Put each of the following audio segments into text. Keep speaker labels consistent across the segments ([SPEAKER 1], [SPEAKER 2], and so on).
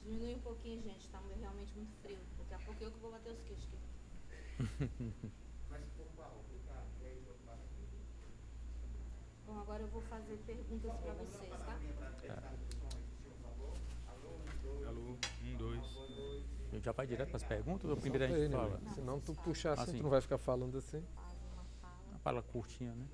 [SPEAKER 1] Diminui um pouquinho, gente, está realmente muito frio. Daqui a pouco eu que vou bater os queixos aqui. Bom, agora eu vou fazer perguntas para vocês, tá?
[SPEAKER 2] Alô, 1, 2.
[SPEAKER 3] A gente já vai direto para as perguntas ou primeiro a gente fala?
[SPEAKER 1] Não,
[SPEAKER 4] Senão tu
[SPEAKER 1] vocês
[SPEAKER 4] puxar assim,
[SPEAKER 3] assim.
[SPEAKER 4] tu não vai ficar falando assim.
[SPEAKER 1] fazem uma fala.
[SPEAKER 3] Uma fala curtinha, né?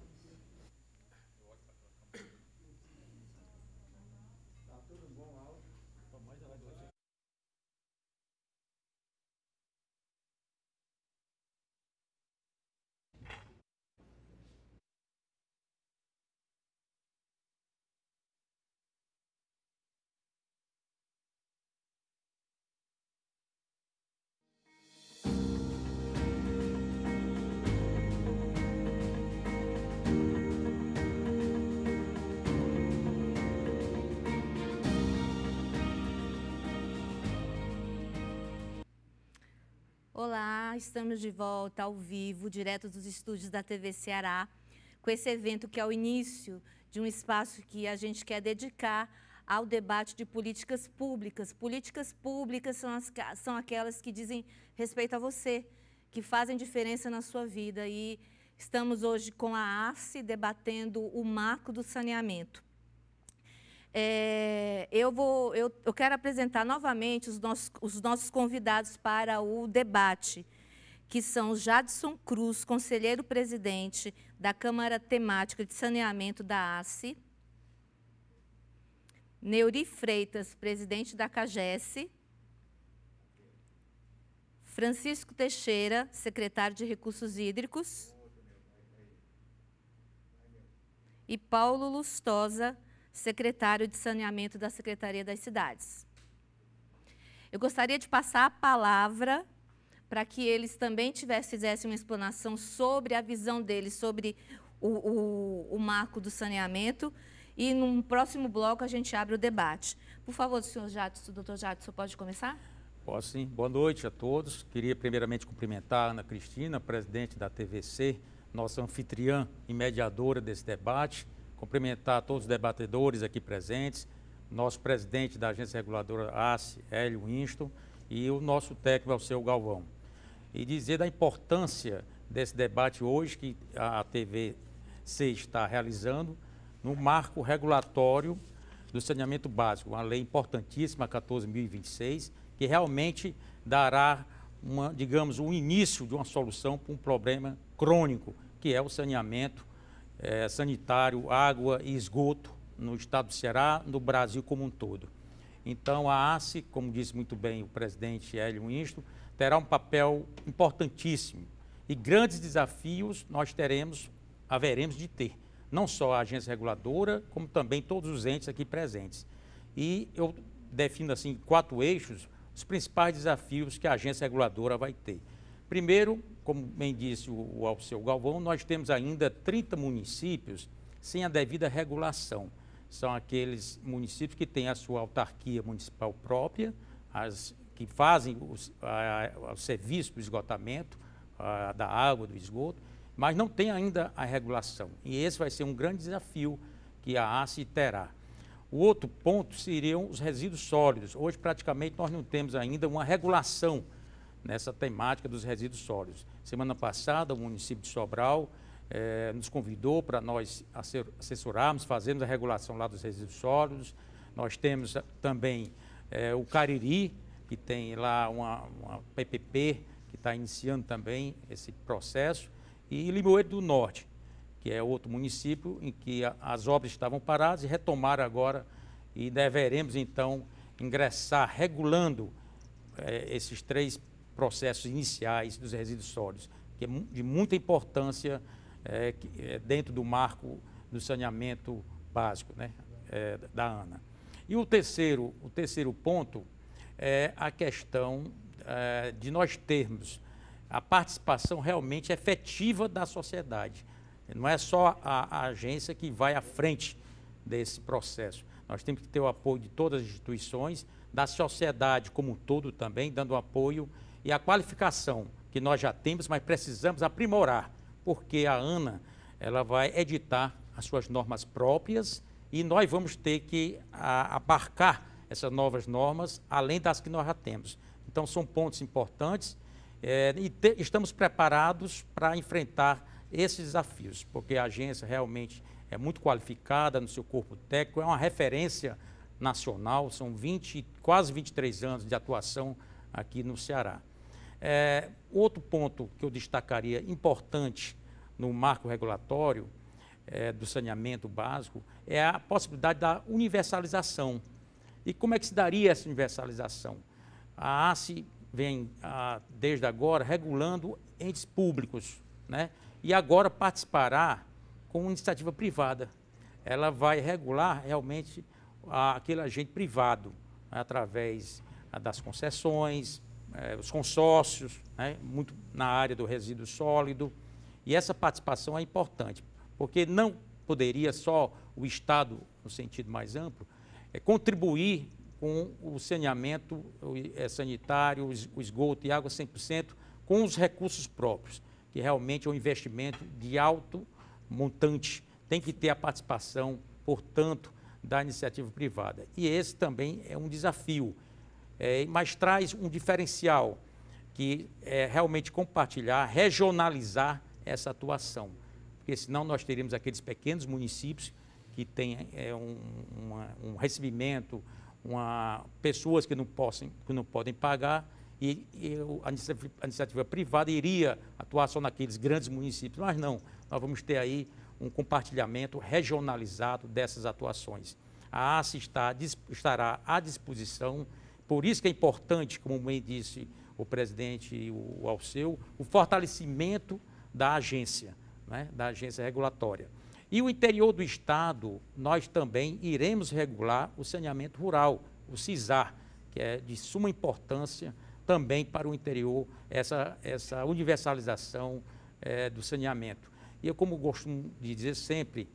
[SPEAKER 1] Olá, estamos de volta ao vivo, direto dos estúdios da TV Ceará, com esse evento que é o início de um espaço que a gente quer dedicar ao debate de políticas públicas. Políticas públicas são aquelas que dizem respeito a você, que fazem diferença na sua vida. E estamos hoje com a ARCE debatendo o marco do saneamento. Eu quero apresentar novamente os nossos convidados para o debate, que são Jadson Cruz, conselheiro-presidente da Câmara Temática de Saneamento da ARCE, Neuri Freitas, presidente da CAGES, Francisco Teixeira, secretário de Recursos Hídricos, e Paulo Lustosa, secretário de Saneamento da Secretaria das Cidades. Eu gostaria de passar a palavra para que eles também fizessem uma explanação sobre a visão deles, sobre o marco do saneamento, e no próximo bloco a gente abre o debate. Por favor, senhor Jadson, doutor Jadson, pode começar?
[SPEAKER 3] Posso sim. Boa noite a todos. Queria primeiramente cumprimentar a Ana Cristina, presidente da TVC, nossa anfitriã e mediadora desse debate. Cumprimentar todos os debatedores aqui presentes, nosso presidente da Agência Reguladora ARCE, Hélio Winston, e o nosso técnico, Alceu Galvão. E dizer da importância desse debate hoje que a TVC está realizando no marco regulatório do saneamento básico, uma lei importantíssima, 14.026, que realmente dará, digamos, um início de uma solução para um problema crônico, que é o saneamento sanitário, água e esgoto no estado do Ceará, no Brasil como um todo. Então, a ARCE, como disse muito bem o presidente Hélio Winston, terá um papel importantíssimo e grandes desafios nós haveremos de ter, não só a agência reguladora, como também todos os entes aqui presentes. E eu defino assim 4 eixos, os principais desafios que a agência reguladora vai ter. Primeiro, como bem disse o Alceu Galvão, nós temos ainda 30 municípios sem a devida regulação. São aqueles municípios que têm a sua autarquia municipal própria, que fazem o serviço do esgotamento, da água, do esgoto, mas não tem ainda a regulação. E esse vai ser um grande desafio que a ARCE terá. O outro ponto seriam os resíduos sólidos. Hoje, praticamente, nós não temos ainda uma regulação nessa temática dos resíduos sólidos. Semana passada, o município de Sobral nos convidou para nós assessorarmos, fazermos a regulação lá dos resíduos sólidos. Nós temos também o Cariri, que tem lá uma PPP, que está iniciando também esse processo, e Limoeiro do Norte, que é outro município em que as obras estavam paradas e retomaram agora, e deveremos então ingressar regulando esses 3 processos iniciais dos resíduos sólidos, que é de muita importância dentro do marco do saneamento básico, né, da ANA. E o terceiro ponto é a questão de nós termos a participação realmente efetiva da sociedade. Não é só a agência que vai à frente desse processo. Nós temos que ter o apoio de todas as instituições, da sociedade como um todo também, dando apoio, e a qualificação que nós já temos, mas precisamos aprimorar, porque a ANA ela vai editar as suas normas próprias e nós vamos ter que abarcar essas novas normas, além das que nós já temos. Então, são pontos importantes estamos preparados para enfrentar esses desafios, porque a agência realmente é muito qualificada no seu corpo técnico, é uma referência nacional, são quase 23 anos de atuação aqui no Ceará. Outro ponto que eu destacaria importante no marco regulatório do saneamento básico é a possibilidade da universalização. E como é que se daria essa universalização? A ACE vem, desde agora, regulando entes públicos, né? E agora participará com iniciativa privada. Ela vai regular realmente aquele agente privado, através das concessões, os consórcios, né? Muito na área do resíduo sólido. E essa participação é importante, porque não poderia só o Estado, no sentido mais amplo, contribuir com o saneamento sanitário, o esgoto e água 100%, com os recursos próprios, que realmente é um investimento de alto montante. Tem que ter a participação, portanto, da iniciativa privada. E esse também é um desafio, mas traz um diferencial, que é realmente compartilhar, regionalizar essa atuação, porque senão nós teríamos aqueles pequenos municípios que têm um recebimento, pessoas que não podem pagar, e a iniciativa privada iria atuar só naqueles grandes municípios, mas não, nós vamos ter aí um compartilhamento regionalizado dessas atuações. A ACE estará à disposição, por isso que é importante, como bem disse o presidente o Alceu, o fortalecimento da agência, né, da agência regulatória. E o interior do Estado, nós também iremos regular o saneamento rural, o CISAR, que é de suma importância também para o interior, essa universalização do saneamento. E eu, como gosto de dizer sempre,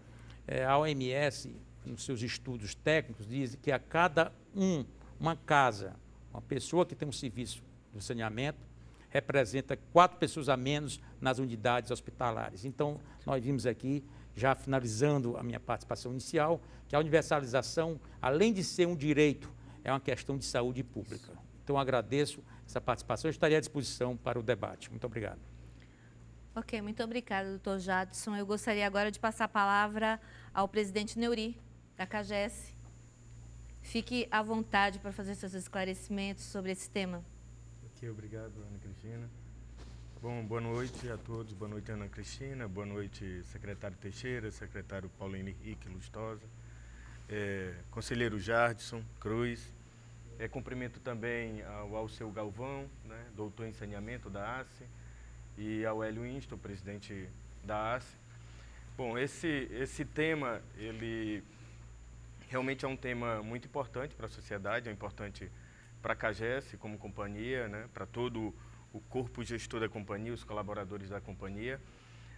[SPEAKER 3] a OMS, nos seus estudos técnicos, diz que a cada uma casa, uma pessoa que tem um serviço do saneamento, representa 4 pessoas a menos nas unidades hospitalares. Então, nós vimos aqui, já finalizando a minha participação inicial, que a universalização, além de ser um direito, é uma questão de saúde pública. Então, agradeço essa participação e estaria à disposição para o debate. Muito obrigado.
[SPEAKER 1] Ok, muito obrigada, doutor Jadson. Eu gostaria agora de passar a palavra ao presidente Neuri, da CAGES. Fique à vontade para fazer seus esclarecimentos sobre esse tema.
[SPEAKER 2] Ok, obrigado, Ana Cristina. Bom, boa noite a todos. Boa noite, Ana Cristina. Boa noite, secretário Teixeira, secretário Paulo Henrique Lustosa, conselheiro Jardson Cruz. Cumprimento também ao Alceu Galvão, né, doutor em saneamento da ACE, e ao Hélio Insto, presidente da ACE. Bom, esse tema, ele realmente é um tema muito importante para a sociedade, é importante para a CAGES como companhia, né, para todo o corpo gestor da companhia, os colaboradores da companhia.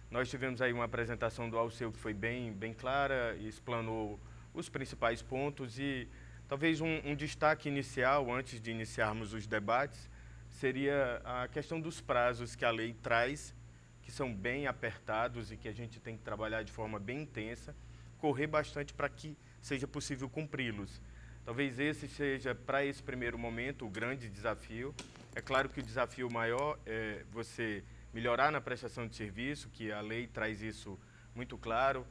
[SPEAKER 2] Nós tivemos aí uma apresentação do Alceu que foi bem clara e explanou os principais pontos, e talvez um destaque inicial, antes de iniciarmos os debates, seria a questão dos prazos que a lei traz, que são bem apertados e que a gente tem que trabalhar de forma bem intensa, correr bastante para que seja possível cumpri-los. Talvez esse seja, para esse primeiro momento, o grande desafio. É claro que o desafio maior é você melhorar na prestação de serviço, que a lei traz isso muito claro,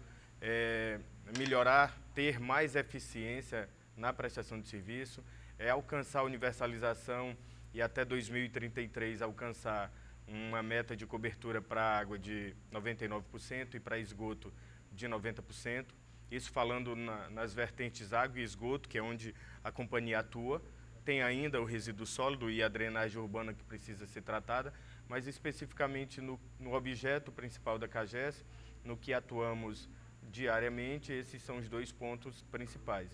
[SPEAKER 2] melhorar, ter mais eficiência na prestação de serviço, alcançar a universalização e até 2033 alcançar uma meta de cobertura para água de 99% e para esgoto de 90%. Isso falando nas vertentes água e esgoto, que é onde a companhia atua. Tem ainda o resíduo sólido e a drenagem urbana que precisa ser tratada, mas especificamente no objeto principal da CAGES, no que atuamos diariamente, esses são os 2 pontos principais.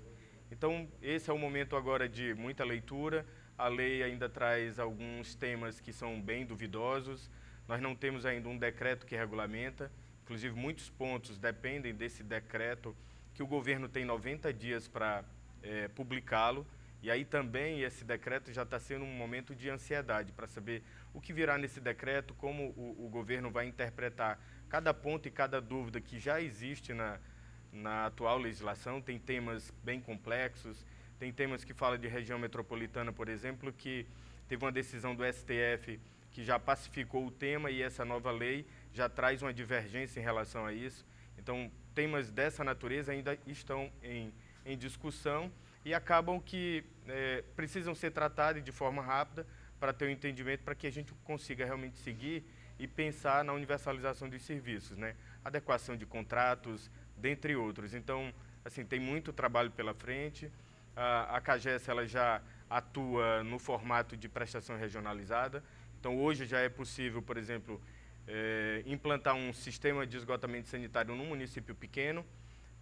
[SPEAKER 2] Então, esse é o momento agora de muita leitura. A lei ainda traz alguns temas que são bem duvidosos. Nós não temos ainda um decreto que regulamenta. Inclusive, muitos pontos dependem desse decreto, que o governo tem 90 dias para publicá-lo. E aí também esse decreto já está sendo um momento de ansiedade para saber o que virá nesse decreto, como o governo vai interpretar cada ponto e cada dúvida que já existe na atual legislação. Tem temas bem complexos, tem temas que falam de região metropolitana, por exemplo, que teve uma decisão do STF que já pacificou o tema e essa nova lei já traz uma divergência em relação a isso. Então, temas dessa natureza ainda estão em discussão e acabam que precisam ser tratados de forma rápida para ter um entendimento, para que a gente consiga realmente seguir e pensar na universalização dos serviços, né? Adequação de contratos, dentre outros. Então, assim, tem muito trabalho pela frente. A CAGES ela já atua no formato de prestação regionalizada. Então, hoje já é possível, por exemplo, implantar um sistema de esgotamento sanitário num município pequeno,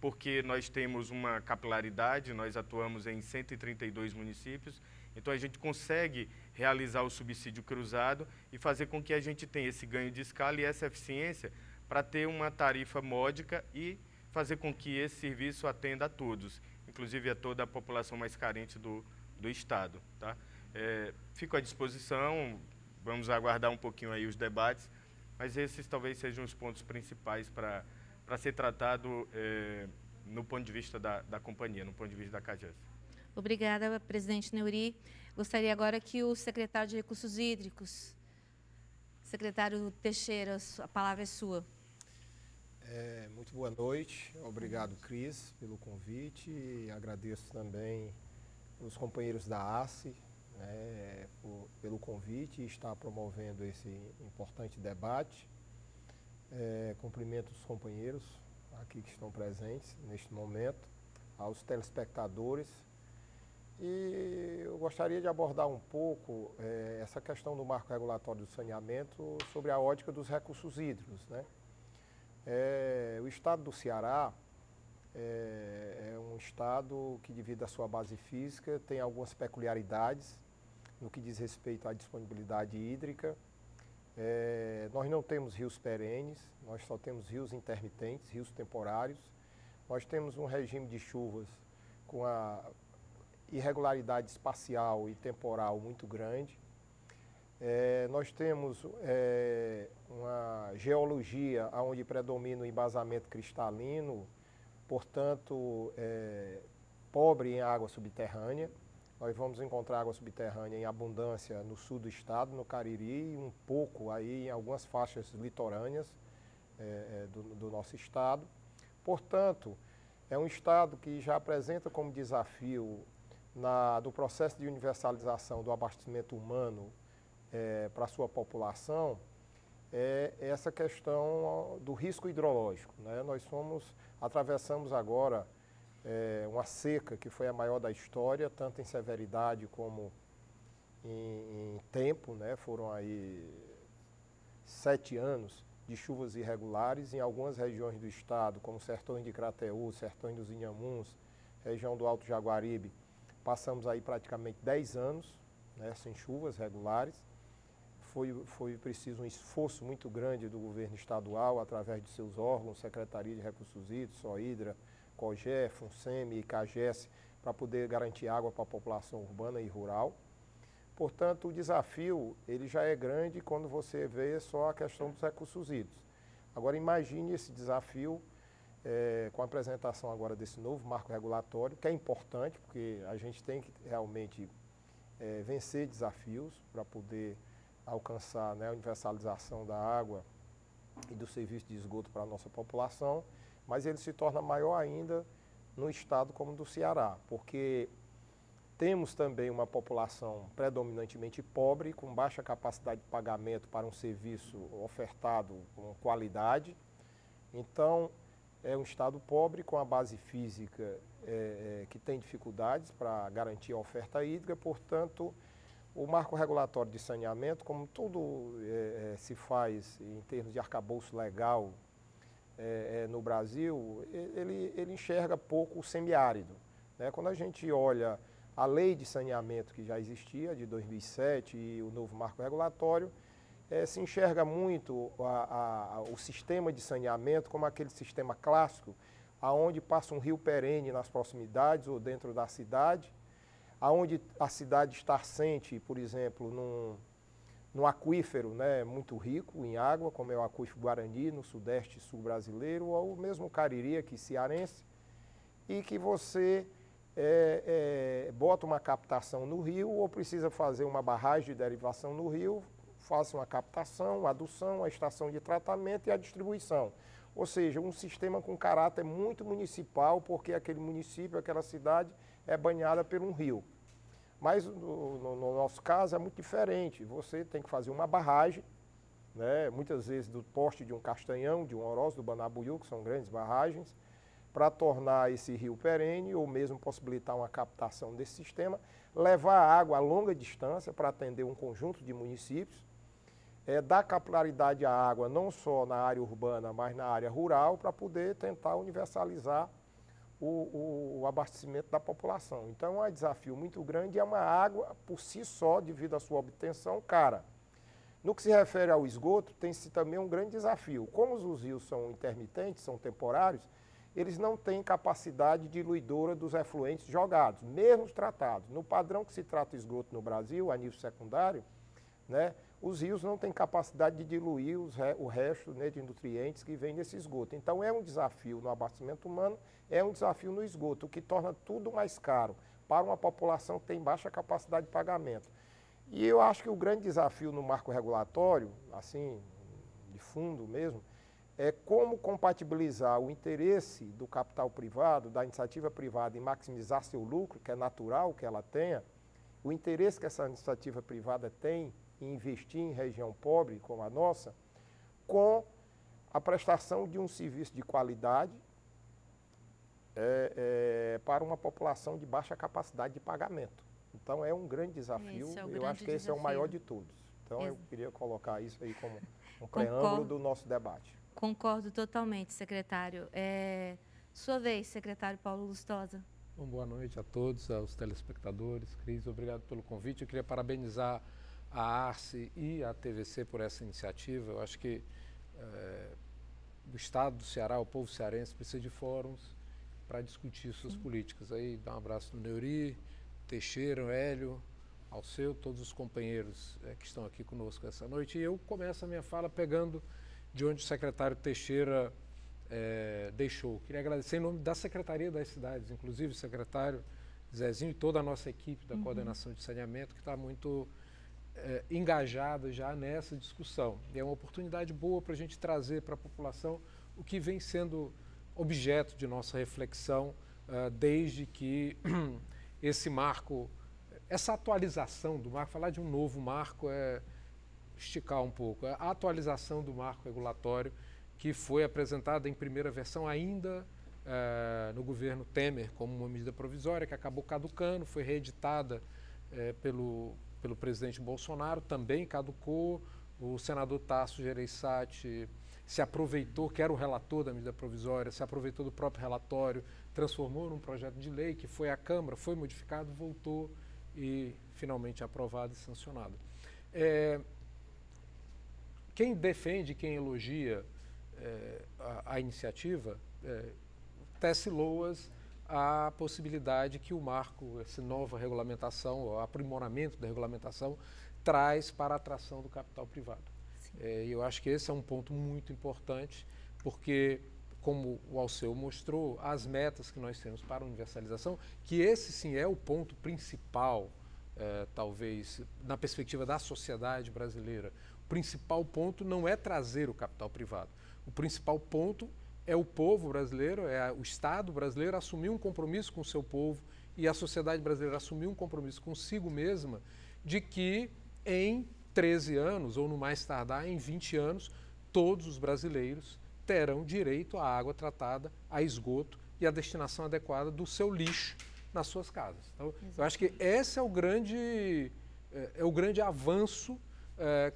[SPEAKER 2] porque nós temos uma capilaridade, nós atuamos em 132 municípios, então a gente consegue realizar o subsídio cruzado e fazer com que a gente tenha esse ganho de escala e essa eficiência para ter uma tarifa módica e fazer com que esse serviço atenda a todos, inclusive a toda a população mais carente do Estado. Tá? Fico à disposição, vamos aguardar um pouquinho aí os debates, mas esses talvez sejam os pontos principais para ser tratado no ponto de vista da companhia, no ponto de vista da CAGES.
[SPEAKER 1] Obrigada, presidente Neuri. Gostaria agora que o secretário de Recursos Hídricos, secretário Teixeira, a palavra é sua.
[SPEAKER 4] Muito boa noite. Obrigado, Cris, pelo convite e agradeço também os companheiros da ACE, né, pelo convite e estar promovendo esse importante debate. Cumprimento os companheiros aqui que estão presentes neste momento, aos telespectadores. E eu gostaria de abordar um pouco essa questão do marco regulatório do saneamento sobre a ótica dos recursos hídricos, né? O estado do Ceará é um estado que, devido à sua base física, tem algumas peculiaridades no que diz respeito à disponibilidade hídrica. Nós não temos rios perenes, nós só temos rios intermitentes, rios temporários. Nós temos um regime de chuvas com a irregularidade espacial e temporal muito grande. Nós temos uma geologia onde predomina o embasamento cristalino, portanto, pobre em água subterrânea. Nós vamos encontrar água subterrânea em abundância no sul do estado, no Cariri, e um pouco aí em algumas faixas litorâneas do nosso estado. Portanto, é um estado que já apresenta como desafio do processo de universalização do abastecimento humano para a sua população, essa questão do risco hidrológico, né? Nós atravessamos agora uma seca que foi a maior da história, tanto em severidade como em tempo, né? Foram aí 7 anos de chuvas irregulares em algumas regiões do estado, como Sertões de Crateús, Sertões dos Inhamuns, região do Alto Jaguaribe. Passamos aí praticamente 10 anos, né, sem chuvas regulares. Foi preciso um esforço muito grande do governo estadual, através de seus órgãos, Secretaria de Recursos Hídricos, SOHIDRA, COGÉ, FUNSEMI e CAGES, para poder garantir água para a população urbana e rural. Portanto, o desafio ele já é grande quando você vê só a questão dos recursos hídricos. Agora, imagine esse desafio com a apresentação agora desse novo marco regulatório, que é importante, porque a gente tem que realmente vencer desafios para poder alcançar, né, a universalização da água e do serviço de esgoto para a nossa população, mas ele se torna maior ainda no estado como do Ceará, porque temos também uma população predominantemente pobre, com baixa capacidade de pagamento para um serviço ofertado com qualidade. Então, é um estado pobre com a base física que tem dificuldades para garantir a oferta hídrica, portanto, o marco regulatório de saneamento, como tudo se faz em termos de arcabouço legal no Brasil, ele enxerga pouco o semiárido, né? Quando a gente olha a lei de saneamento que já existia, de 2007, e o novo marco regulatório, se enxerga muito o sistema de saneamento como aquele sistema clássico, onde passa um rio perene nas proximidades ou dentro da cidade, aonde a cidade está assente, por exemplo, num aquífero, né, muito rico em água, como é o aquífero Guarani, no sudeste sul brasileiro, ou o mesmo Cariri, aqui cearense, e que você bota uma captação no rio ou precisa fazer uma barragem de derivação no rio, faça uma captação, adução, a estação de tratamento e a distribuição. Ou seja, um sistema com caráter muito municipal, porque aquele município, aquela cidade é banhada por um rio. Mas no nosso caso é muito diferente. Você tem que fazer uma barragem, né, muitas vezes do poste de um Castanhão, de um Oroz, do Banabuiú, que são grandes barragens, para tornar esse rio perene ou mesmo possibilitar uma captação desse sistema, levar a água a longa distância para atender um conjunto de municípios, dar capilaridade à água não só na área urbana, mas na área rural, para poder tentar universalizar o abastecimento da população. Então é um desafio muito grande e é uma água por si só, devido à sua obtenção, cara. No que se refere ao esgoto, tem-se também um grande desafio. Como os rios são intermitentes, são temporários, eles não têm capacidade diluidora dos efluentes jogados, mesmo os tratados. No padrão que se trata esgoto no Brasil, a nível secundário, né, os rios não têm capacidade de diluir o resto, né, de nutrientes que vem nesse esgoto. Então é um desafio no abastecimento humano, é um desafio no esgoto, o que torna tudo mais caro para uma população que tem baixa capacidade de pagamento. E eu acho que o grande desafio no marco regulatório, assim, de fundo mesmo, é como compatibilizar o interesse do capital privado, da iniciativa privada em maximizar seu lucro, que é natural que ela tenha, o interesse que essa iniciativa privada tem em investir em região pobre como a nossa, com a prestação de um serviço de qualidade para uma população de baixa capacidade de pagamento. Então é um grande desafio, eu acho que esse é o maior de todos. Então eu queria colocar isso aí como um preâmbulo do nosso debate.
[SPEAKER 1] Concordo totalmente, secretário. Sua vez, secretário Paulo Lustosa.
[SPEAKER 5] Bom, boa noite a todos, aos telespectadores. Cris, obrigado pelo convite. Eu queria parabenizar a ARCE e a TVC por essa iniciativa. Eu acho que o Estado do Ceará, o povo cearense, precisa de fóruns para discutir suas políticas. Aí, dá um abraço no Neuri, Teixeira, Hélio, Alceu, todos os companheiros que estão aqui conosco essa noite. E eu começo a minha fala pegando de onde o secretário Teixeira deixou. Queria agradecer em nome da Secretaria das Cidades, inclusive o secretário Zezinho e toda a nossa equipe da coordenação de saneamento, que está muito engajada já nessa discussão. E é uma oportunidade boa para a gente trazer para a população o que vem sendo objeto de nossa reflexão desde que esse marco, essa atualização do marco, falar de um novo marco é esticar um pouco, a atualização do marco regulatório que foi apresentada em primeira versão ainda no governo Temer como uma medida provisória que acabou caducando, foi reeditada pelo presidente Bolsonaro, também caducou, o senador Tasso Gereissati se aproveitou, que era o relator da medida provisória, se aproveitou do próprio relatório, transformou num projeto de lei que foi à Câmara, foi modificado, voltou e finalmente aprovado e sancionado. Quem defende, quem elogia a iniciativa, tece loas à possibilidade que o marco, essa nova regulamentação, o aprimoramento da regulamentação, traz para a atração do capital privado. E eu acho que esse é um ponto muito importante, porque, como o Alceu mostrou, as metas que nós temos para a universalização, que esse sim é o ponto principal, talvez, na perspectiva da sociedade brasileira. O principal ponto não é trazer o capital privado. O principal ponto é o povo brasileiro, o Estado brasileiro assumir um compromisso com o seu povo e a sociedade brasileira assumir um compromisso consigo mesma de que em 13 anos, ou no mais tardar em 20 anos, todos os brasileiros terão direito à água tratada, a esgoto e à destinação adequada do seu lixo nas suas casas. Então, eu acho que esse é o grande avanço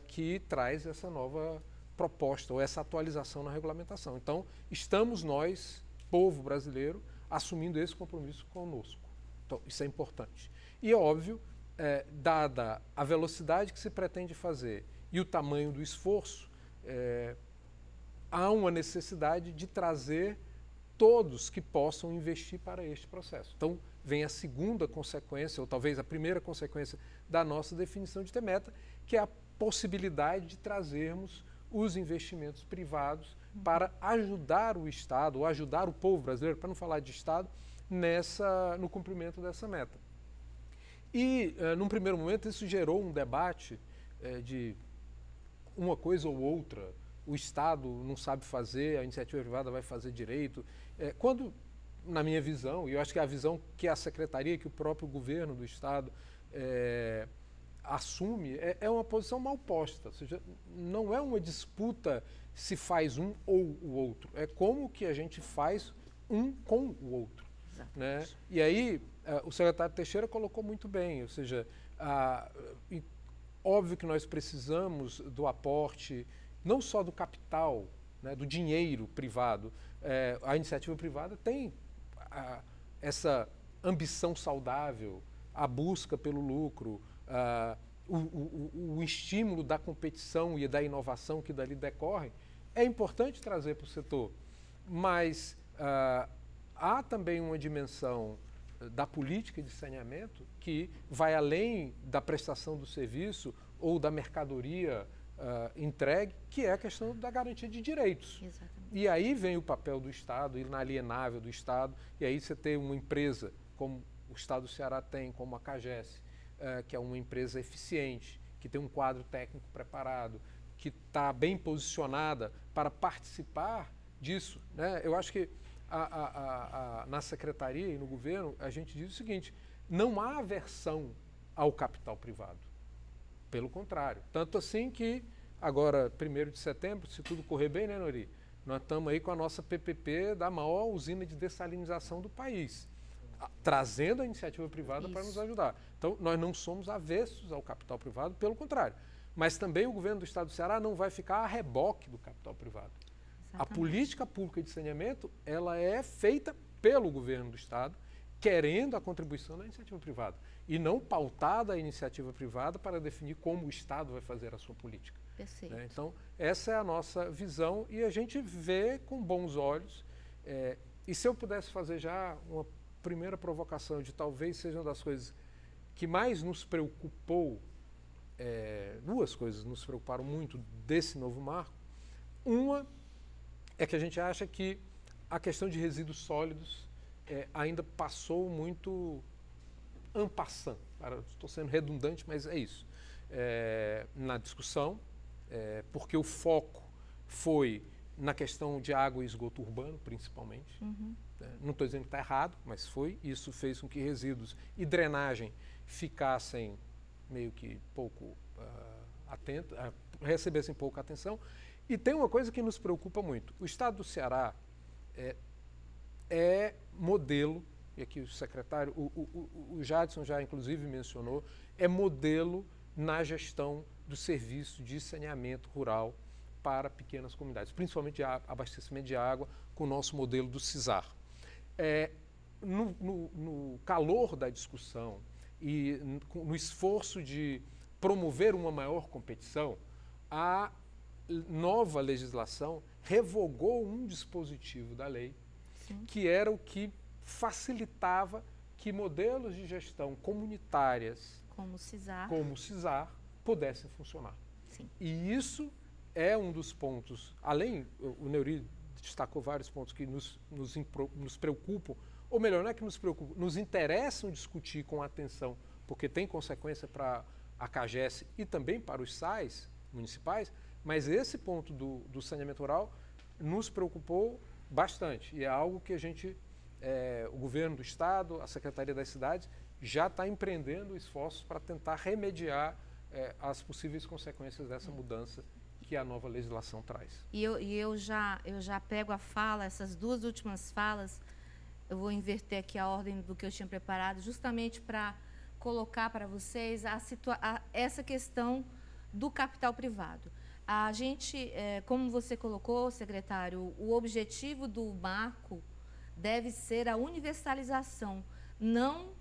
[SPEAKER 5] que traz essa nova proposta ou essa atualização na regulamentação. Então, estamos nós, povo brasileiro, assumindo esse compromisso conosco. Então, isso é importante. E é óbvio, dada a velocidade que se pretende fazer e o tamanho do esforço, há uma necessidade de trazer todos que possam investir para este processo. Então, vem a segunda consequência, ou talvez a primeira consequência da nossa definição de TMETA, que é a possibilidade de trazermos os investimentos privados para ajudar o Estado, ou ajudar o povo brasileiro, para não falar de Estado, no cumprimento dessa meta. E, num primeiro momento, isso gerou um debate de uma coisa ou outra. O Estado não sabe fazer, a iniciativa privada vai fazer direito. Quando, na minha visão, e eu acho que é a visão que a Secretaria, que o próprio governo do Estado assume, é uma posição mal posta. Ou seja, não é uma disputa se faz um ou o outro. É como que a gente faz um com o outro. Né? E aí, o secretário Teixeira colocou muito bem, ou seja, óbvio que nós precisamos do aporte, não só do capital, né, do dinheiro privado. A iniciativa privada tem essa ambição saudável, a busca pelo lucro, o estímulo da competição e da inovação que dali decorre. É importante trazer para o setor, mas há também uma dimensão da política de saneamento que vai além da prestação do serviço ou da mercadoria entregue, que é a questão da garantia de direitos.
[SPEAKER 1] Exatamente.
[SPEAKER 5] E aí vem o papel do Estado, inalienável do Estado, e aí você tem uma empresa como o Estado do Ceará tem, como a CAGES, que é uma empresa eficiente, que tem um quadro técnico preparado, que está bem posicionada para participar disso. Né? Eu acho que na Secretaria e no governo, a gente diz o seguinte, não há aversão ao capital privado. Pelo contrário. Tanto assim que, agora, 1º de setembro, se tudo correr bem, né, Nori? Nós estamos aí com a nossa PPP da maior usina de dessalinização do país, trazendo a iniciativa privada para nos ajudar. Então, nós não somos avessos ao capital privado, pelo contrário. Mas também o governo do Estado do Ceará não vai ficar a reboque do capital privado. Exatamente. A política pública de saneamento, ela é feita pelo governo do Estado, querendo a contribuição da iniciativa privada e não pautada a iniciativa privada para definir como o Estado vai fazer a sua política.
[SPEAKER 1] Perfeito.
[SPEAKER 5] Né? Então, essa é a nossa visão e a gente vê com bons olhos. E se eu pudesse fazer já uma primeira provocação de talvez seja uma das coisas que mais nos preocupou, duas coisas nos preocuparam muito desse novo marco. Uma é que a gente acha que a questão de resíduos sólidos ainda passou muito en passant. Estou sendo redundante, mas é isso. Na discussão, porque o foco foi na questão de água e esgoto urbano, principalmente. Uhum. Não estou dizendo que está errado, mas foi. Isso fez com que resíduos e drenagem ficassem meio que pouco recebessem pouca atenção. E tem uma coisa que nos preocupa muito. O Estado do Ceará é modelo, e aqui o secretário, o Jadson já inclusive mencionou, é modelo na gestão do serviço de saneamento rural para pequenas comunidades, principalmente de abastecimento de água, com o nosso modelo do CISAR. No calor da discussão e no esforço de promover uma maior competição, a nova legislação revogou um dispositivo da lei, sim, que era o que facilitava que modelos de gestão comunitárias, como o CISAR, pudessem funcionar. Sim. E isso é um dos pontos, além, o Neuri destacou vários pontos que nos preocupam, ou melhor, não é que nos preocupam, nos interessam discutir com atenção, porque tem consequência para a CAGES e também para os SAIs municipais, mas esse ponto do saneamento rural nos preocupou bastante e é algo que a gente, o governo do Estado, a Secretaria das Cidades, já está empreendendo esforços para tentar remediar as possíveis consequências dessa mudança que a nova legislação traz.
[SPEAKER 1] E eu já pego a fala, essas duas últimas falas, eu vou inverter aqui a ordem do que eu tinha preparado, justamente para colocar para vocês essa questão do capital privado. A gente, como você colocou, secretário, o objetivo do marco deve ser a universalização, não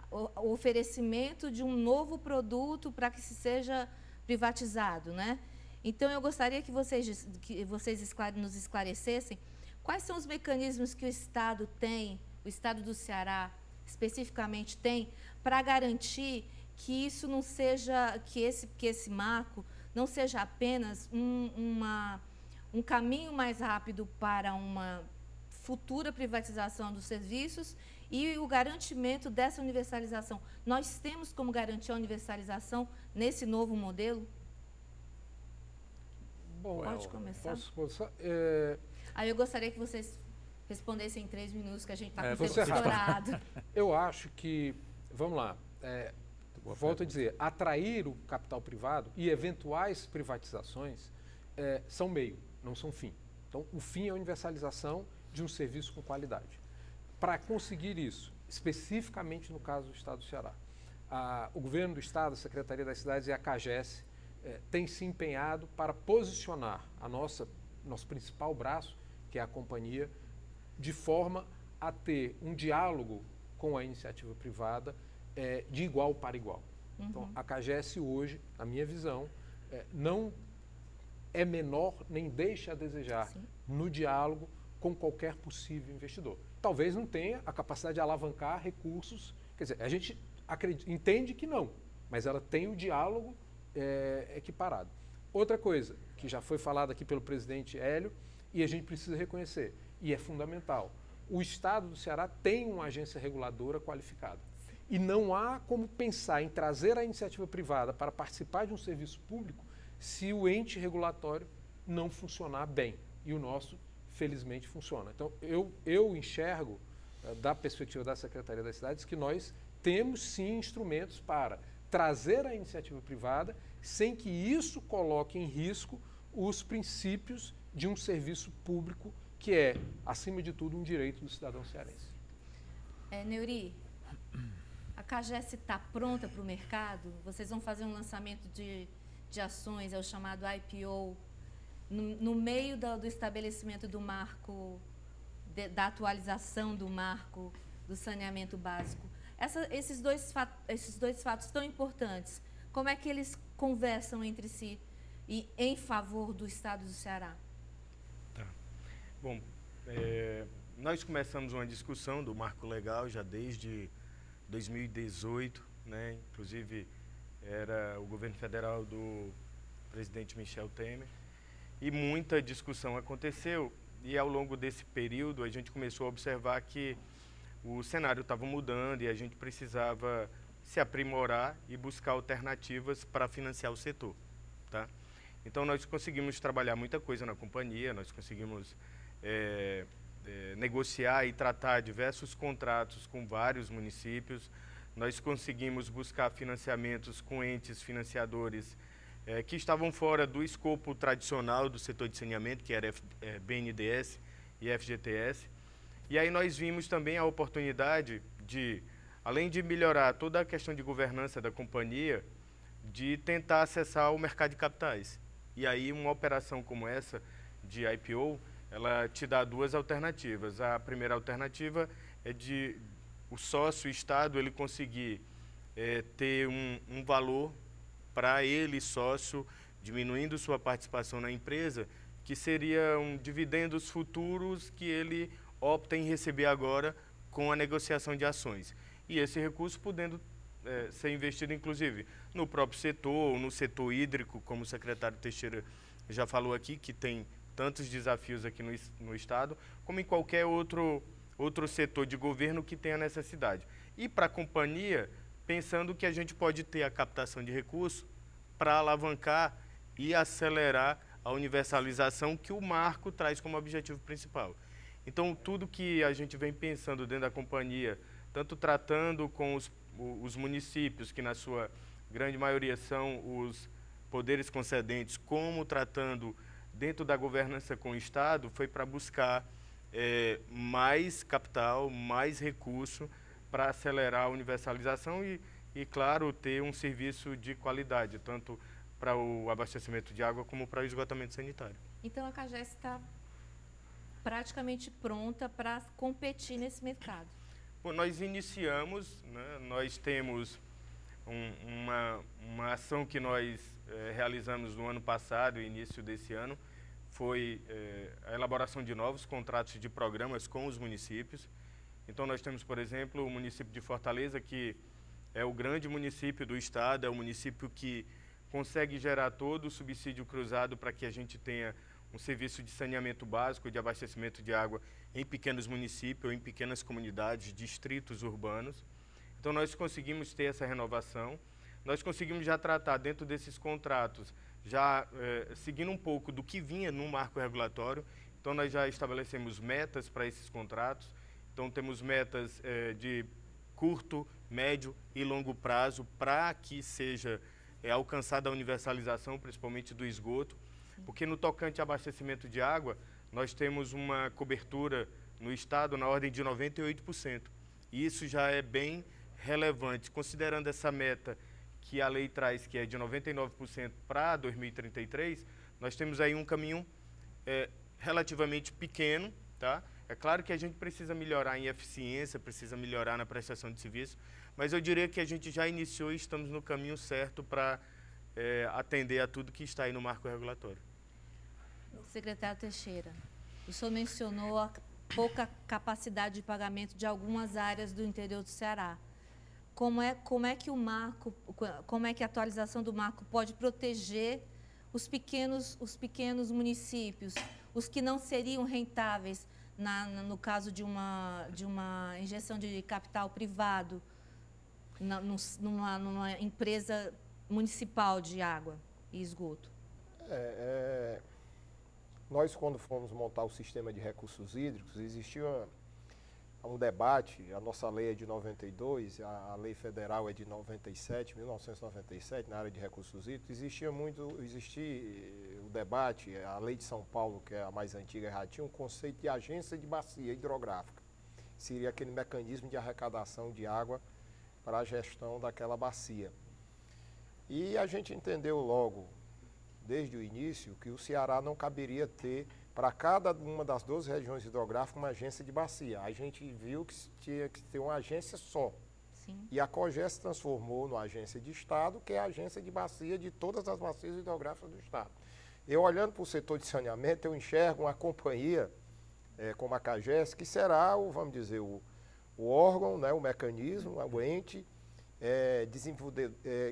[SPEAKER 1] o oferecimento de um novo produto para que se seja privatizado, né? Então, eu gostaria que vocês nos esclarecessem quais são os mecanismos que o Estado tem, o Estado do Ceará especificamente tem, para garantir que isso não seja, que esse marco não seja apenas um caminho mais rápido para uma futura privatização dos serviços e o garantimento dessa universalização. Nós temos como garantir a universalização nesse novo modelo?
[SPEAKER 5] Bom,
[SPEAKER 1] pode começar.
[SPEAKER 5] Posso
[SPEAKER 1] Aí eu gostaria que vocês respondessem em 3 minutos, que a gente está com o tempo
[SPEAKER 5] você errado.
[SPEAKER 1] estourado.
[SPEAKER 5] Eu acho que, vamos lá, volto a dizer, atrair o capital privado e eventuais privatizações são meio, não são fim. Então, o fim é a universalização de um serviço com qualidade. Para conseguir isso, especificamente no caso do Estado do Ceará, o governo do Estado, a Secretaria das Cidades e a CAGES têm se empenhado para posicionar nosso principal braço, que é a companhia, de forma a ter um diálogo com a iniciativa privada de igual para igual. Uhum. Então, a CAGES hoje, na minha visão, não é menor nem deixa a desejar Sim. no diálogo com qualquer possível investidor. Talvez não tenha a capacidade de alavancar recursos, quer dizer, a gente entende que não, mas ela tem o diálogo equiparado. Outra coisa, que já foi falada aqui pelo presidente Hélio, e a gente precisa reconhecer, e é fundamental, o Estado do Ceará tem uma agência reguladora qualificada. E não há como pensar em trazer a iniciativa privada para participar de um serviço público se o ente regulatório não funcionar bem. E o nosso, felizmente, funciona. Então, eu enxergo, da perspectiva da Secretaria das Cidades, que nós temos, sim, instrumentos para trazer a iniciativa privada sem que isso coloque em risco os princípios de um serviço público que é, acima de tudo, um direito do cidadão cearense.
[SPEAKER 1] Neuri, a CAGES está pronta para o mercado? Vocês vão fazer um lançamento de ações, é o chamado IPO, no meio do estabelecimento do marco, da atualização do marco do saneamento básico. Esses dois fatos tão importantes, como é que eles conversam entre si e em favor do Estado do Ceará?
[SPEAKER 2] Tá. Bom, nós começamos uma discussão do marco legal já desde 2018, né? Inclusive era o governo federal do presidente Michel Temer, e muita discussão aconteceu, e ao longo desse período a gente começou a observar que o cenário estava mudando e a gente precisava se aprimorar e buscar alternativas para financiar o setor, tá? Então nós conseguimos trabalhar muita coisa na companhia, nós conseguimos negociar e tratar diversos contratos com vários municípios, nós conseguimos buscar financiamentos com entes financiadores que estavam fora do escopo tradicional do setor de saneamento, que era BNDES e FGTS. E aí nós vimos também a oportunidade de, além de melhorar toda a questão de governança da companhia, de tentar acessar o mercado de capitais. E aí uma operação como essa de IPO, ela te dá duas alternativas. A primeira alternativa é de o sócio, o Estado, ele conseguir ter um valor para ele, sócio, diminuindo sua participação na empresa, que seriam dividendos futuros que ele opta em receber agora com a negociação de ações. E esse recurso podendo ser investido, inclusive, no próprio setor, ou no setor hídrico, como o secretário Teixeira já falou aqui, que tem tantos desafios aqui no Estado, como em qualquer outro setor de governo que tenha necessidade. E para a companhia, pensando que a gente pode ter a captação de recursos para alavancar e acelerar a universalização que o marco traz como objetivo principal. Então, tudo que a gente vem pensando dentro da companhia, tanto tratando com os municípios, que na sua grande maioria são os poderes concedentes, como tratando dentro da governança com o Estado, foi para buscar mais capital, mais recurso para acelerar a universalização e, claro, ter um serviço de qualidade, tanto para o abastecimento de água como para o esgotamento sanitário.
[SPEAKER 1] Então, a CAGES está praticamente pronta para competir nesse mercado?
[SPEAKER 2] Bom, nós iniciamos, né, nós temos uma ação que nós realizamos no ano passado, início desse ano, foi a elaboração de novos contratos de programas com os municípios. Então nós temos, por exemplo, o município de Fortaleza, que é o grande município do estado, é o município que consegue gerar todo o subsídio cruzado para que a gente tenha um serviço de saneamento básico, de abastecimento de água em pequenos municípios, ou em pequenas comunidades, distritos urbanos. Então nós conseguimos ter essa renovação, nós conseguimos já tratar dentro desses contratos, já seguindo um pouco do que vinha no marco regulatório. Então nós já estabelecemos metas para esses contratos, então temos metas de curto, médio e longo prazo para que seja alcançada a universalização, principalmente do esgoto, porque no tocante ao abastecimento de água, nós temos uma cobertura no estado na ordem de 98%. E isso já é bem relevante, considerando essa meta que a lei traz, que é de 99% para 2033, nós temos aí um caminho relativamente pequeno, tá? É claro que a gente precisa melhorar em eficiência, precisa melhorar na prestação de serviço, mas eu diria que a gente já iniciou e estamos no caminho certo para atender a tudo que está aí no marco regulatório.
[SPEAKER 1] Secretário Teixeira, o senhor mencionou a pouca capacidade de pagamento de algumas áreas do interior do Ceará. Como é que a atualização do marco pode proteger os pequenos municípios, os que não seriam rentáveis no caso de uma injeção de capital privado numa empresa municipal de água e esgoto?
[SPEAKER 4] Nós, quando fomos montar o sistema de recursos hídricos, existia um debate. A nossa lei é de 92, a lei federal é de 1997, na área de recursos hídricos. Existia o debate, a lei de São Paulo, que é a mais antiga, já tinha um conceito de agência de bacia hidrográfica. Seria aquele mecanismo de arrecadação de água para a gestão daquela bacia. E a gente entendeu logo, desde o início, que o Ceará não caberia ter, para cada uma das 12 regiões hidrográficas, uma agência de bacia. A gente viu que tinha que ter uma agência só.
[SPEAKER 1] Sim.
[SPEAKER 4] E a COGES se transformou numa agência de Estado, que é a agência de bacia de todas as bacias hidrográficas do Estado. Eu, olhando para o setor de saneamento, eu enxergo uma companhia como a CAGES, que será, vamos dizer, o órgão, né, o mecanismo, o ente,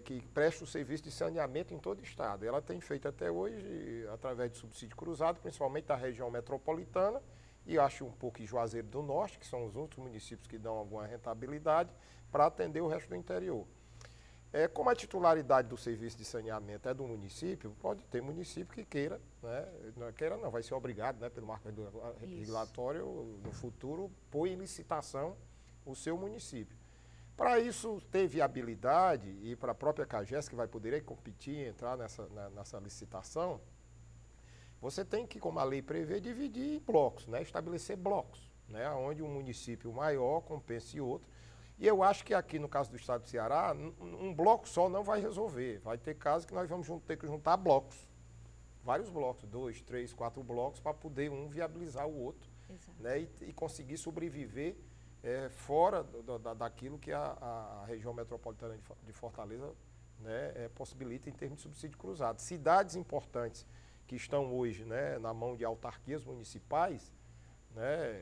[SPEAKER 4] que presta o serviço de saneamento em todo o estado. Ela tem feito até hoje, através de subsídio cruzado, principalmente da região metropolitana, e acho um pouco em Juazeiro do Norte, que são os outros municípios que dão alguma rentabilidade, para atender o resto do interior. Como a titularidade do serviço de saneamento é do município, pode ter município que queira, né? Não vai ser obrigado, né, pelo marco regulatório, no futuro, pôr em licitação o seu município. Para isso ter viabilidade e para a própria CAGES, que vai poder competir, entrar nessa licitação, você tem que, como a lei prevê, dividir em blocos, né? Estabelecer blocos, né? Onde um município maior compense outro. E eu acho que aqui, no caso do estado do Ceará, um bloco só não vai resolver. Vai ter casos que nós vamos ter que juntar blocos, vários blocos, 2, 3, 4 blocos, para poder um viabilizar o outro, né? E conseguir sobreviver fora daquilo que a região metropolitana de Fortaleza, né, possibilita em termos de subsídio cruzado. Cidades importantes que estão hoje, né, na mão de autarquias municipais, né,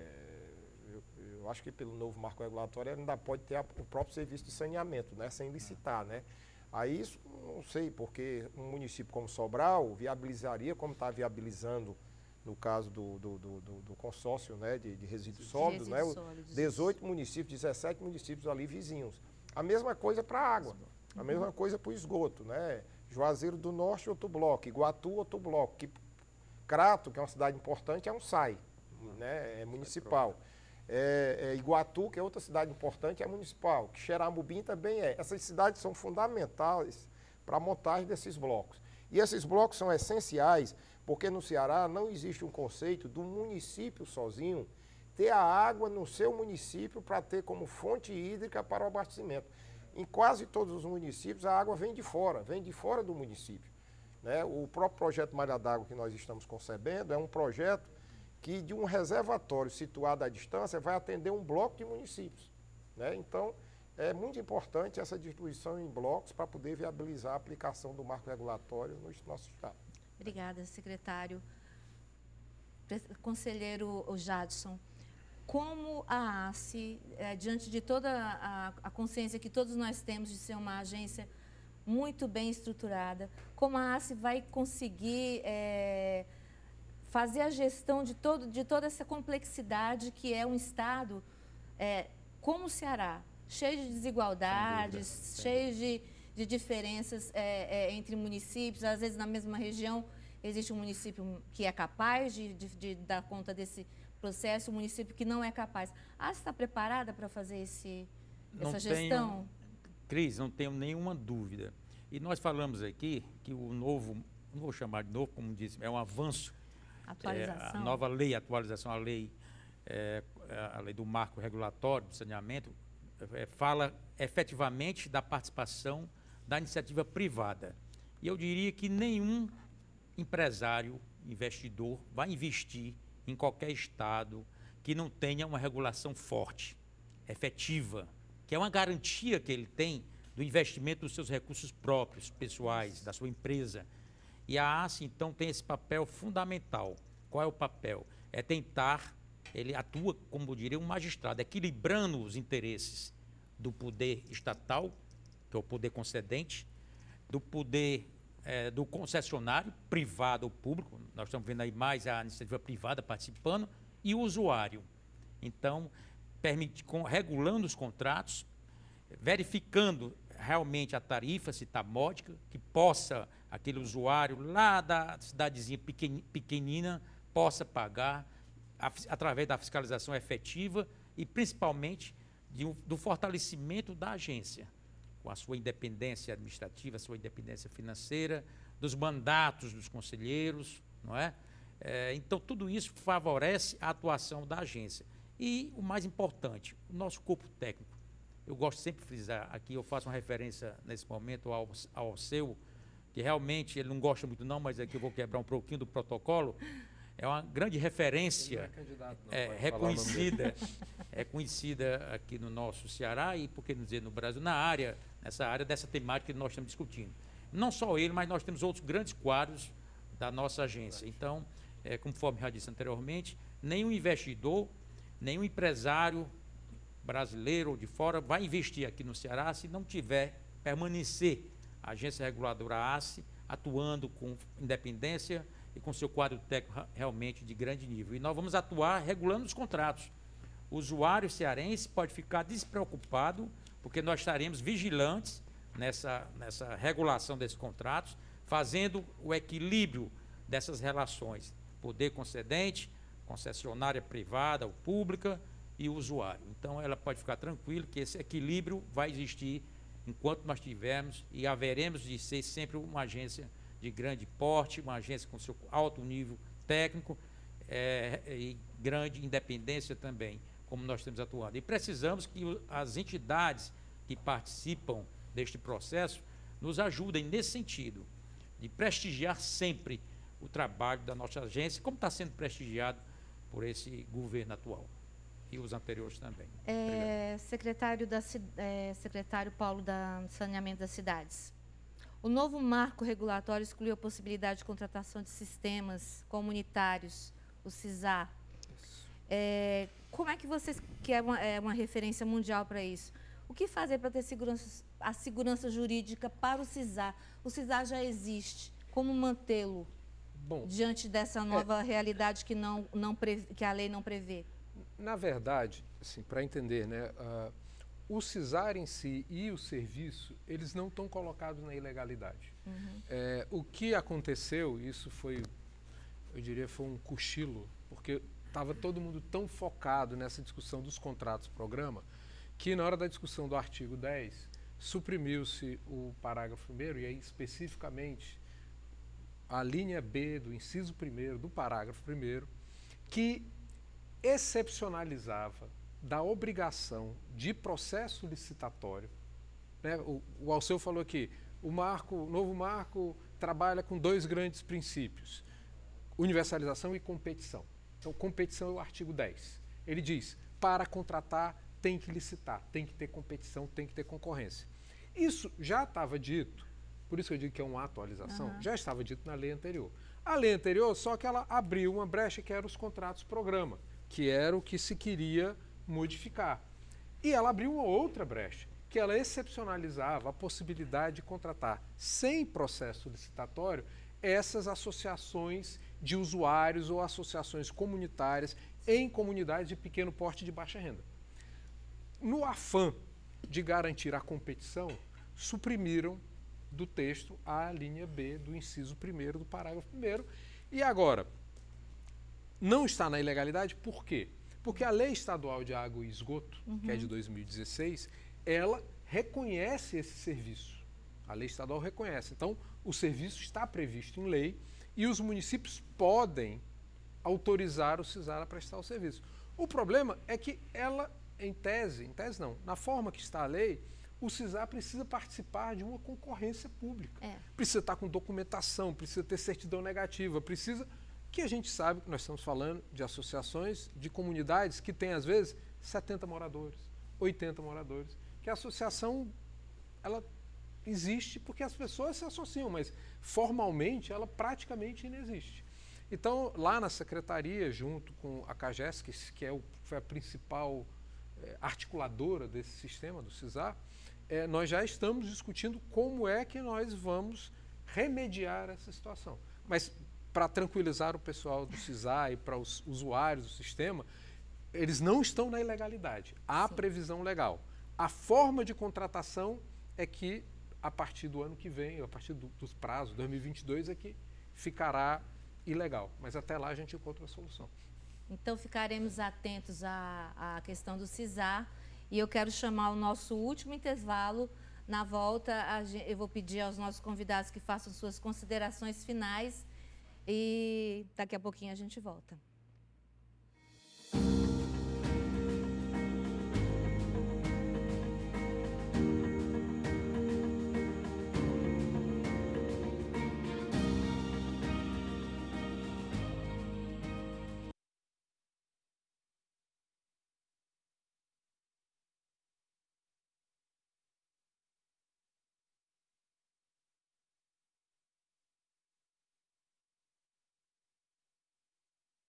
[SPEAKER 4] eu acho que pelo novo marco regulatório ainda pode ter o próprio serviço de saneamento, né, sem licitar, né. Aí isso não sei, porque um município como Sobral viabilizaria, como está viabilizando no caso do consórcio, né, de resíduos sólidos, né, 18 municípios, 17 municípios ali vizinhos. A mesma coisa para a água, a mesma coisa para o esgoto, né? Juazeiro do Norte, outro bloco, Iguatu, outro bloco. Crato, que é uma cidade importante, é um SAI, né, é municipal. Iguatu, que é outra cidade importante, é municipal. Xeramubim também é. Essas cidades são fundamentais para a montagem desses blocos. E esses blocos são essenciais porque no Ceará não existe um conceito do município sozinho ter a água no seu município para ter como fonte hídrica para o abastecimento. Em quase todos os municípios a água vem de fora do município, né? O próprio projeto Malha d'Água que nós estamos concebendo é um projeto que de um reservatório situado à distância vai atender um bloco de municípios, né? Então, é muito importante essa distribuição em blocos para poder viabilizar a aplicação do marco regulatório no nosso estado.
[SPEAKER 1] Obrigada, secretário. conselheiro Jadson, como a ACE, diante de toda a consciência que todos nós temos de ser uma agência muito bem estruturada, como a ACE vai conseguir fazer a gestão de toda essa complexidade que é um Estado como o Ceará, cheio de desigualdades, cheio de diferenças entre municípios. Às vezes, na mesma região, existe um município que é capaz de dar conta desse processo, um município que não é capaz. A ACE está preparada para fazer essa gestão?
[SPEAKER 3] Cris, não tenho nenhuma dúvida. E nós falamos aqui que o novo, não vou chamar de novo, como disse, é um avanço.
[SPEAKER 1] Atualização.
[SPEAKER 3] A nova lei, a atualização, a lei do marco regulatório do saneamento, fala efetivamente da participação da iniciativa privada. E eu diria que nenhum empresário, investidor, vai investir em qualquer estado que não tenha uma regulação forte, efetiva, que é uma garantia que ele tem do investimento dos seus recursos próprios, pessoais, da sua empresa. E a ACE, então, tem esse papel fundamental. Qual é o papel? É tentar, ele atua, como eu diria, um magistrado, equilibrando os interesses do poder estatal, que é o poder concedente, do poder do concessionário, privado ou público, nós estamos vendo aí mais a iniciativa privada participando, e o usuário. Então, regulando os contratos, verificando realmente a tarifa, se está módica, que possa aquele usuário lá da cidadezinha pequenina possa pagar através da fiscalização efetiva e principalmente do fortalecimento da agência, com a sua independência administrativa, a sua independência financeira, dos mandatos dos conselheiros, não é? Então, tudo isso favorece a atuação da agência. E o mais importante, o nosso corpo técnico. Eu gosto sempre de frisar aqui, eu faço uma referência nesse momento ao Alceu, que realmente ele não gosta muito não, mas aqui eu vou quebrar um pouquinho do protocolo. É uma grande referência, reconhecida aqui no nosso Ceará e, por que não dizer, no Brasil, nessa área dessa temática que nós estamos discutindo. Não só ele, mas nós temos outros grandes quadros da nossa agência. Então, conforme já disse anteriormente, nenhum investidor, nenhum empresário brasileiro ou de fora vai investir aqui no Ceará se não tiver permanecer a agência reguladora ACE atuando com independência e com seu quadro técnico realmente de grande nível. E nós vamos atuar regulando os contratos. O usuário cearense pode ficar despreocupado, porque nós estaremos vigilantes nessa regulação desses contratos, fazendo o equilíbrio dessas relações, poder concedente, concessionária privada ou pública e o usuário. Então, ela pode ficar tranquila que esse equilíbrio vai existir enquanto nós tivermos e haveremos de ser sempre uma agência de grande porte, uma agência com seu alto nível técnico e grande independência também, como nós estamos atuando. E precisamos que as entidades que participam deste processo nos ajudem nesse sentido, de prestigiar sempre o trabalho da nossa agência, como está sendo prestigiado por esse governo atual e os anteriores também.
[SPEAKER 1] Secretário Paulo da Saneamento das Cidades. O novo marco regulatório excluiu a possibilidade de contratação de sistemas comunitários, o CISA. Como é que vocês, que é uma referência mundial para isso, o que fazer para ter a segurança jurídica para o CISA? O CISA já existe, como mantê-lo diante dessa nova realidade que a lei não prevê?
[SPEAKER 5] Na verdade, assim, para entender, né, o CISAR em si e o serviço, eles não estão colocados na ilegalidade. Uhum. O que aconteceu, isso foi, eu diria, foi um cochilo, porque estava todo mundo tão focado nessa discussão dos contratos-programa, que na hora da discussão do artigo 10, suprimiu-se o parágrafo 1º, e aí especificamente a linha B do inciso 1º do parágrafo 1º, que excepcionalizava da obrigação de processo licitatório, né? O Alceu falou aqui, o novo marco trabalha com 2 grandes princípios, universalização e competição. Então, competição é o artigo 10. Ele diz, para contratar tem que licitar, tem que ter competição, tem que ter concorrência. Isso já estava dito, por isso que eu digo que é uma atualização, já estava dito na lei anterior. A lei anterior, só que ela abriu uma brecha que era os contratos-programa, que era o que se queria modificar. E ela abriu uma outra brecha, que ela excepcionalizava a possibilidade de contratar, sem processo licitatório, essas associações de usuários ou associações comunitárias em comunidades de pequeno porte de baixa renda. No afã de garantir a competição, suprimiram do texto a linha B do inciso 1º do parágrafo 1º. E agora, não está na ilegalidade, por quê? Porque a Lei Estadual de Água e Esgoto, que é de 2016, ela reconhece esse serviço. A Lei Estadual reconhece. Então, o serviço está previsto em lei e os municípios podem autorizar o CISAR a prestar o serviço. O problema é que ela, em tese não, na forma que está a lei, o CISAR precisa participar de uma concorrência pública. Precisa estar com documentação, precisa ter certidão negativa, precisa... que a gente sabe que nós estamos falando de associações, de comunidades que têm, às vezes, 70 moradores, 80 moradores, que a associação, ela existe porque as pessoas se associam, mas formalmente ela praticamente inexiste. Então, lá na secretaria, junto com a CAGES, que foi a principal articuladora desse sistema, do CISAR, nós já estamos discutindo como é que nós vamos remediar essa situação. Mas, para tranquilizar o pessoal do CISAR e para os usuários do sistema, eles não estão na ilegalidade. Há previsão legal. A forma de contratação é que, a partir do ano que vem, a partir dos prazos, 2022, é que ficará ilegal. Mas até lá a gente encontra a solução.
[SPEAKER 1] Então, ficaremos atentos à questão do CISAR. E eu quero chamar o nosso último intervalo. Na volta, eu vou pedir aos nossos convidados que façam suas considerações finais. E daqui a pouquinho a gente volta.